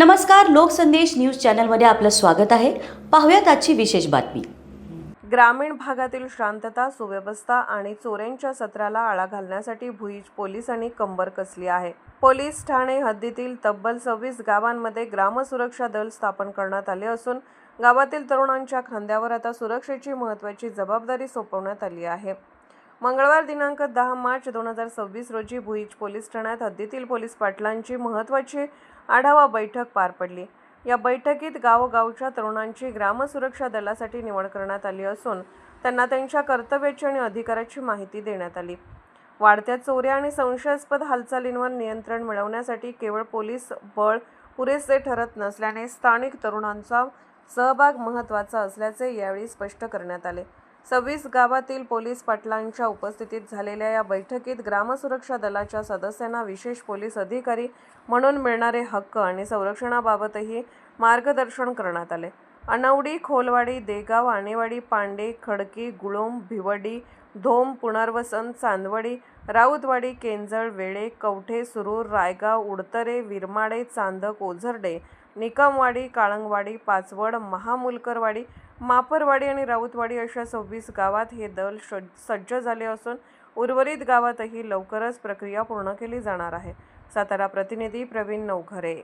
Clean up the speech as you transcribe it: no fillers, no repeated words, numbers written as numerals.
नमस्कार, लोकसंदेश न्यूज चॅनलमध्ये आपलं स्वागत आहे। पाहूयात आजची विशेष बातमी। ग्रामीण भागातील शांतता, सुव्यवस्था आणि चोऱ्यांच्या सत्राला आळा घालण्यासाठी भुईंज पोलिसांनी कंबर कसली आहे। पोलीस ठाणे हद्दीतील तब्बल 26 गावांमध्ये ग्रामसुरक्षा दल स्थापन करण्यात आले असून गावातील तरुणांच्या खांद्यावर आता सुरक्षेची महत्त्वाची जबाबदारी सोपवण्यात आली आहे। मंगळवार दिनांक 10 मार्च 2026 रोजी भुईंज पोलीस ठाण्यात हद्दीतील पोलीस पाटलांची महत्त्वाची आढावा बैठक पार पडली। या बैठकीत गावोगावच्या तरुणांची ग्रामसुरक्षा दलासाठी निवड करण्यात आली असून त्यांना त्यांच्या कर्तव्याची आणि अधिकाराची माहिती देण्यात आली। वाढत्या चोऱ्या आणि संशयास्पद हालचालींवर नियंत्रण मिळवण्यासाठी केवळ पोलीस बळ पुरेसे ठरत नसल्याने स्थानिक तरुणांचा सहभाग महत्त्वाचा असल्याचे यावेळी स्पष्ट करण्यात आले। 26 गावातील पोलीस पाटलांच्या उपस्थितीत झालेल्या या बैठकीत ग्रामसुरक्षा दलाच्या सदस्यांना विशेष पोलीस अधिकारी म्हणून मिळणारे हक्क आणि संरक्षणाबाबतही मार्गदर्शन करण्यात आले। अनवडी, खोलवाडी, देगाव, आणेवाडी, पांडे, खडकी, गुळोम, भिवडी, धोम, पुनर्वसन, चांदवडी, राऊतवाडी, केंजळ, वेळे, कवठे, सुरूर, रायगाव, उडतरे, विरमाडे, चांदक, ओझरडे, निकमवाडी, काळंगवाडी, पाचवड, महामुलकरवाडी, मापरवाडी आणि राऊतवाडी अशा 26 गावात हे दल सज्ज झाले असून उर्वरित गावातही लवकरच प्रक्रिया पूर्ण केली जाणार आहे। सातारा प्रतिनिधी प्रवीण नवघरे।